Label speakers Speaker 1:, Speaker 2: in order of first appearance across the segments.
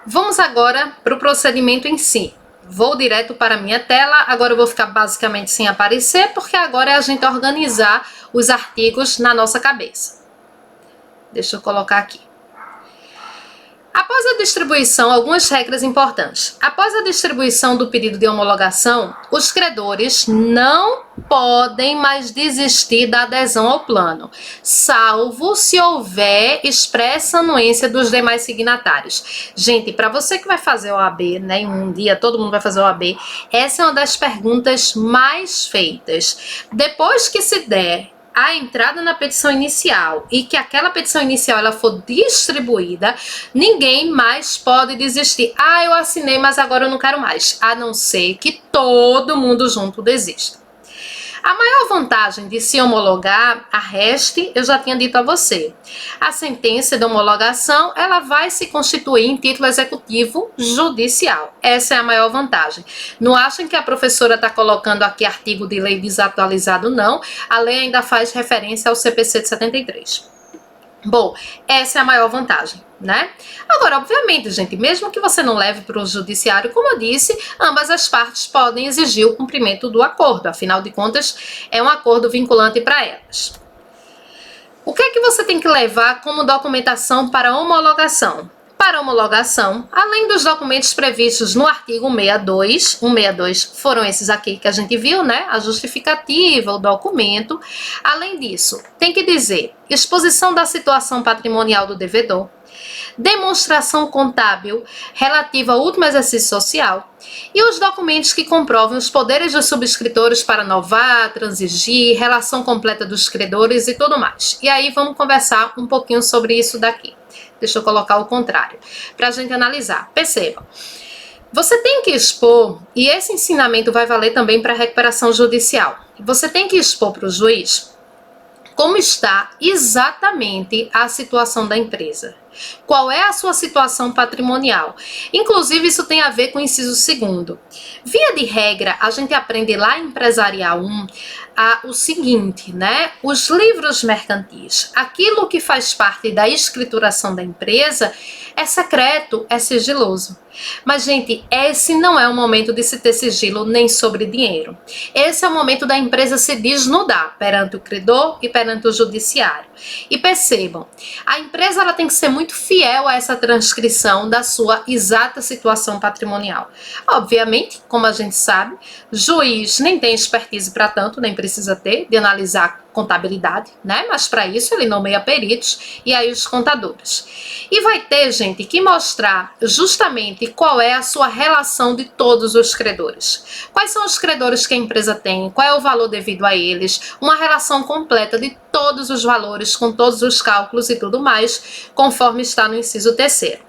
Speaker 1: Vamos agora para o procedimento em si. Vou direto para a minha tela, agora eu vou ficar basicamente sem aparecer, porque agora é a gente organizar os artigos na nossa cabeça. Deixa eu colocar aqui. Após a distribuição, algumas regras importantes. Após a distribuição do pedido de homologação, os credores não podem mais desistir da adesão ao plano, salvo se houver expressa anuência dos demais signatários. Gente, para você que vai fazer OAB, né, em um dia todo mundo vai fazer OAB, essa é uma das perguntas mais feitas. Depois que se der a entrada na petição inicial e que aquela petição inicial ela for distribuída, ninguém mais pode desistir. Ah, eu assinei, mas agora eu não quero mais. A não ser que todo mundo junto desista. A maior vantagem de se homologar a REST, eu já tinha dito a você. A sentença de homologação, ela vai se constituir em título executivo judicial. Essa é a maior vantagem. Não achem que a professora está colocando aqui artigo de lei desatualizado, não. A lei ainda faz referência ao CPC de 73. Bom, essa é a maior vantagem, né? Agora, obviamente, gente, mesmo que você não leve para o judiciário, como eu disse, ambas as partes podem exigir o cumprimento do acordo. Afinal de contas, é um acordo vinculante para elas. O que é que você tem que levar como documentação para homologação? Para homologação, além dos documentos previstos no artigo 162 foram esses aqui que a gente viu, né? A justificativa, o documento. Além disso, tem que dizer exposição da situação patrimonial do devedor, demonstração contábil relativa ao último exercício social e os documentos que comprovem os poderes dos subscritores para novar, transigir, relação completa dos credores e tudo mais. E aí vamos conversar um pouquinho sobre isso daqui. Deixa eu colocar o contrário, para a gente analisar. Percebam, você tem que expor, e esse ensinamento vai valer também para a recuperação judicial, você tem que expor para o juiz como está exatamente a situação da empresa. Qual é a sua situação patrimonial? Inclusive, isso tem a ver com o inciso 2º. Via de regra, a gente aprende lá em Empresarial 1 o seguinte, né? Os livros mercantis, aquilo que faz parte da escrituração da empresa, é secreto, é sigiloso. Mas, gente, esse não é o momento de se ter sigilo nem sobre dinheiro. Esse é o momento da empresa se desnudar perante o credor e perante o judiciário. E percebam, a empresa ela tem que ser muito fiel a essa transcrição da sua exata situação patrimonial. Obviamente, como a gente sabe, juiz nem tem expertise para tanto, nem precisa ter, de analisar contabilidade, né? Mas para isso ele nomeia peritos e aí os contadores. E vai ter, gente, que mostrar justamente qual é a sua relação de todos os credores. Quais são os credores que a empresa tem, qual é o valor devido a eles, uma relação completa de todos os valores, com todos os cálculos e tudo mais, conforme está no inciso 3º.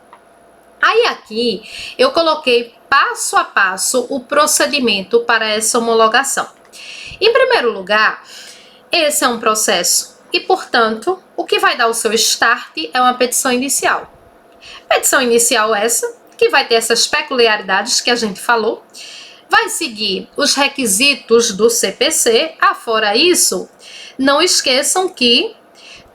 Speaker 1: Aí aqui eu coloquei passo a passo o procedimento para essa homologação. Em primeiro lugar, esse é um processo e, portanto, o que vai dar o seu start é uma petição inicial. Petição inicial essa, que vai ter essas peculiaridades que a gente falou, vai seguir os requisitos do CPC. Afora isso, não esqueçam que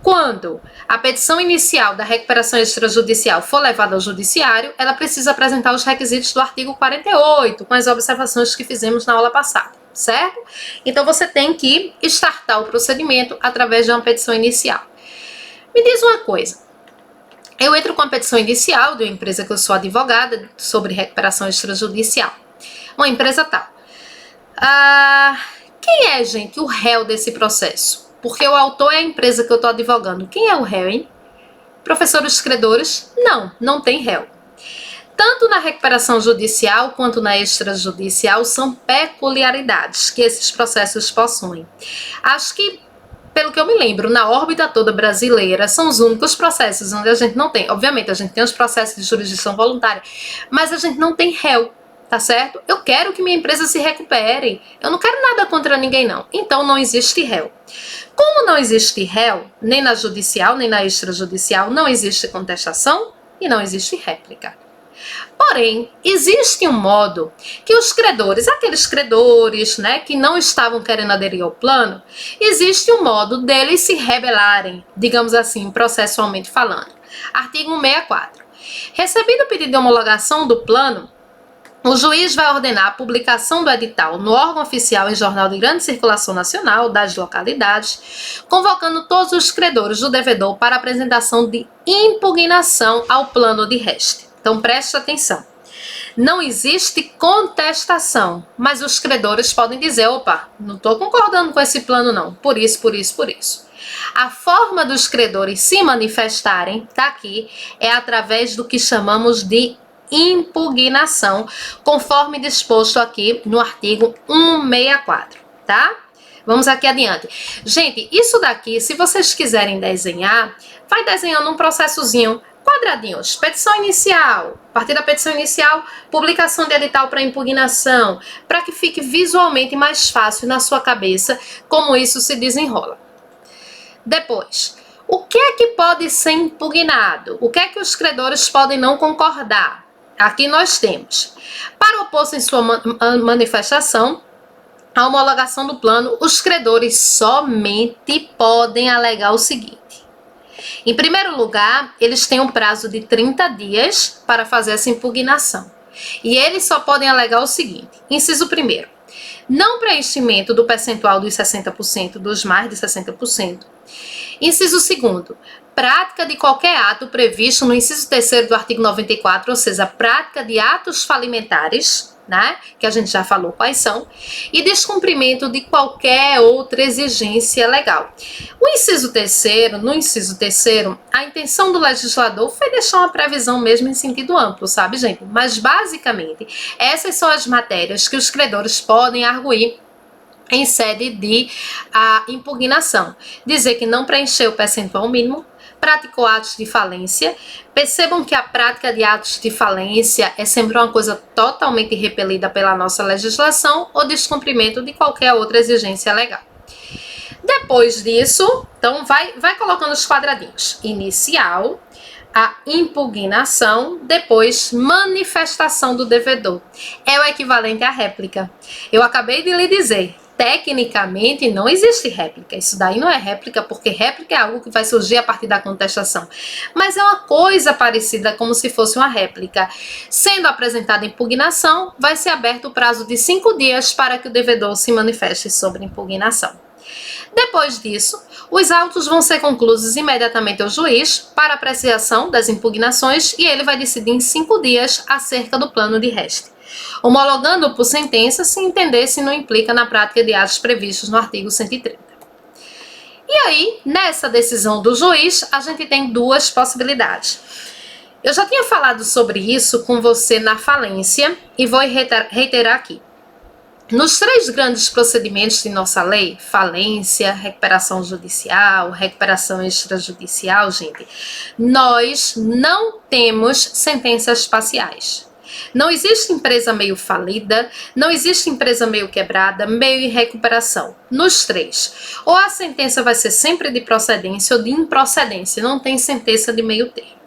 Speaker 1: quando a petição inicial da recuperação extrajudicial for levada ao judiciário, ela precisa apresentar os requisitos do artigo 48, com as observações que fizemos na aula passada, certo? Então, você tem que startar o procedimento através de uma petição inicial. Me diz uma coisa, eu entro com a petição inicial de uma empresa que eu sou advogada sobre recuperação extrajudicial, uma empresa tal. Quem é, gente, o réu desse processo? Porque o autor é a empresa que eu estou advogando. Quem é o réu, hein? Professores credores? Não, não tem réu. Tanto na recuperação judicial quanto na extrajudicial são peculiaridades que esses processos possuem. Acho que, pelo que eu me lembro, na órbita toda brasileira, são os únicos processos onde a gente não tem. Obviamente, a gente tem os processos de jurisdição voluntária, mas a gente não tem réu. Tá certo? Eu quero que minha empresa se recupere. Eu não quero nada contra ninguém, não. Então, não existe réu. Como não existe réu, nem na judicial, nem na extrajudicial, não existe contestação e não existe réplica. Porém, existe um modo que os credores, aqueles credores, né, que não estavam querendo aderir ao plano, existe um modo deles se rebelarem, digamos assim, processualmente falando. Artigo 164. Recebido o pedido de homologação do plano, o juiz vai ordenar a publicação do edital no órgão oficial em jornal de grande circulação nacional das localidades, convocando todos os credores do devedor para apresentação de impugnação ao plano de reste. Então preste atenção. Não existe contestação, mas os credores podem dizer, opa, não estou concordando com esse plano não, por isso, por isso, por isso. A forma dos credores se manifestarem, tá aqui, é através do que chamamos de impugnação, conforme disposto aqui no artigo 164, tá? Vamos aqui adiante. Gente, isso daqui, se vocês quiserem desenhar, vai desenhando um processozinho, quadradinhos, petição inicial, a partir da petição inicial, publicação de edital para impugnação, para que fique visualmente mais fácil na sua cabeça como isso se desenrola. Depois, o que é que pode ser impugnado? O que é que os credores podem não concordar? Aqui nós temos, para opor-se em sua manifestação, a homologação do plano, os credores somente podem alegar o seguinte. Em primeiro lugar, eles têm um prazo de 30 dias para fazer essa impugnação. E eles só podem alegar o seguinte. Inciso 1º, não preenchimento do percentual dos 60% dos mais de 60%. Inciso 2º, prática de qualquer ato previsto no inciso 3º do artigo 94, ou seja, prática de atos falimentares, né, que a gente já falou quais são, e descumprimento de qualquer outra exigência legal. No inciso 3º, a intenção do legislador foi deixar uma previsão mesmo em sentido amplo, sabe, gente? Mas, basicamente, essas são as matérias que os credores podem arguir em sede de impugnação. Dizer que não preencheu o percentual mínimo, praticou atos de falência. Percebam que a prática de atos de falência é sempre uma coisa totalmente repelida pela nossa legislação ou descumprimento de qualquer outra exigência legal. Depois disso, então vai colocando os quadradinhos. Inicial, a impugnação, depois manifestação do devedor. É o equivalente à réplica. Eu acabei de lhe dizer, tecnicamente não existe réplica. Isso daí não é réplica, porque réplica é algo que vai surgir a partir da contestação. Mas é uma coisa parecida, como se fosse uma réplica. Sendo apresentada impugnação, vai ser aberto o prazo de 5 dias para que o devedor se manifeste sobre impugnação. Depois disso, os autos vão ser concluídos imediatamente ao juiz para apreciação das impugnações e ele vai decidir em 5 dias acerca do plano de reste, homologando por sentença se entender se não implica na prática de atos previstos no artigo 130. E aí, nessa decisão do juiz, a gente tem duas possibilidades. Eu já tinha falado sobre isso com você na falência e vou reiterar aqui. Nos 3 grandes procedimentos de nossa lei, falência, recuperação judicial, recuperação extrajudicial, gente, nós não temos sentenças parciais. Não existe empresa meio falida, não existe empresa meio quebrada, meio em recuperação. Nos 3, ou a sentença vai ser sempre de procedência ou de improcedência, não tem sentença de meio termo.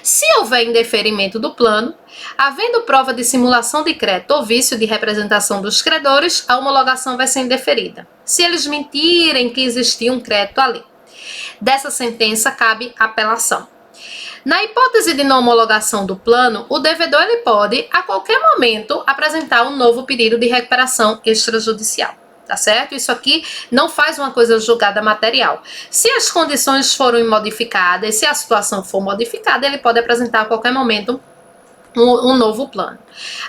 Speaker 1: Se houver indeferimento do plano, havendo prova de simulação de crédito ou vício de representação dos credores, a homologação vai ser indeferida. Se eles mentirem que existia um crédito ali, dessa sentença cabe apelação. Na hipótese de não homologação do plano, o devedor ele pode, a qualquer momento, apresentar um novo pedido de recuperação extrajudicial. Tá certo? Isso aqui não faz uma coisa julgada material. Se as condições foram modificadas, se a situação for modificada, ele pode apresentar a qualquer momento um novo plano.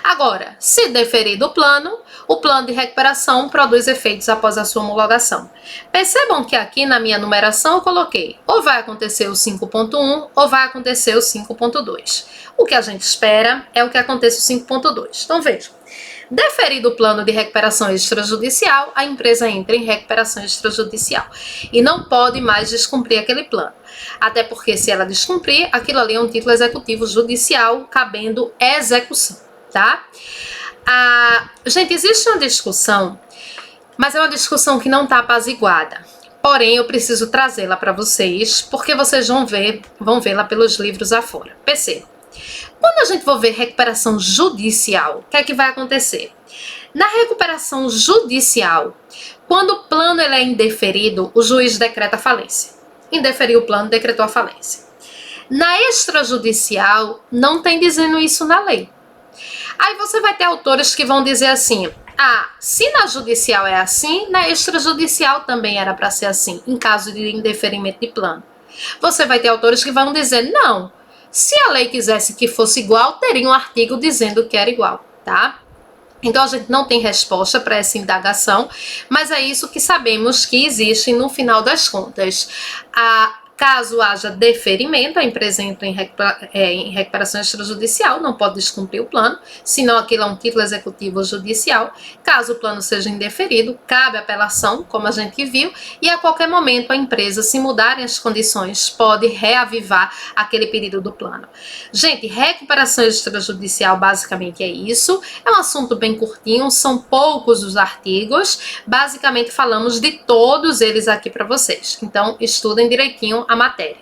Speaker 1: Agora, se deferido o plano de recuperação produz efeitos após a sua homologação. Percebam que aqui na minha numeração eu coloquei ou vai acontecer o 5.1 ou vai acontecer o 5.2. O que a gente espera é o que aconteça o 5.2. Então vejam. Deferido o plano de recuperação extrajudicial, a empresa entra em recuperação extrajudicial e não pode mais descumprir aquele plano. Até porque se ela descumprir, aquilo ali é um título executivo judicial cabendo execução, tá? Gente, existe uma discussão, mas é uma discussão que não está apaziguada. Porém, eu preciso trazê-la para vocês, porque vocês vão vê-la pelos livros afora. Perceba. Quando a gente for ver recuperação judicial, o que é que vai acontecer? Na recuperação judicial, quando o plano ele é indeferido, o juiz decreta a falência. Indeferiu o plano, decretou a falência. Na extrajudicial, não tem dizendo isso na lei. Aí você vai ter autores que vão dizer assim: ah, se na judicial é assim, na extrajudicial também era para ser assim, em caso de indeferimento de plano. Você vai ter autores que vão dizer: não, se a lei quisesse que fosse igual, teria um artigo dizendo que era igual, tá? Então a gente não tem resposta para essa indagação, mas é isso que sabemos que existe no final das contas. Caso haja deferimento, a empresa entra em recuperação extrajudicial, não pode descumprir o plano, senão aquilo é um título executivo judicial. Caso o plano seja indeferido, cabe apelação, como a gente viu, e a qualquer momento a empresa, se mudarem as condições, pode reavivar aquele pedido do plano. Gente, recuperação extrajudicial basicamente é isso, é um assunto bem curtinho, são poucos os artigos, basicamente falamos de todos eles aqui para vocês, então estudem direitinho a matéria.